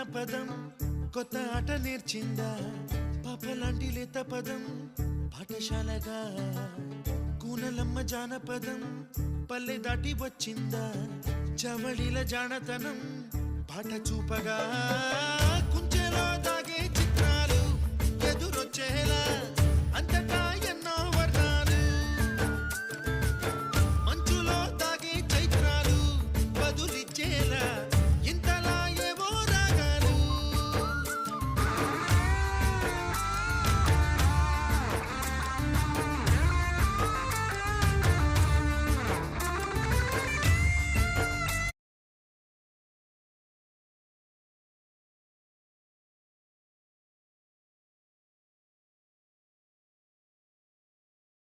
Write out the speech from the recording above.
జానపదం కొత్త ఆట నేర్చిందా పాపలాంటి లేత పదం పాఠశాలగా కూనలమ్మ జానపదం పల్లె దాటి వచ్చిందా చవళిల జానతనం పాట చూపగా కుంచెలో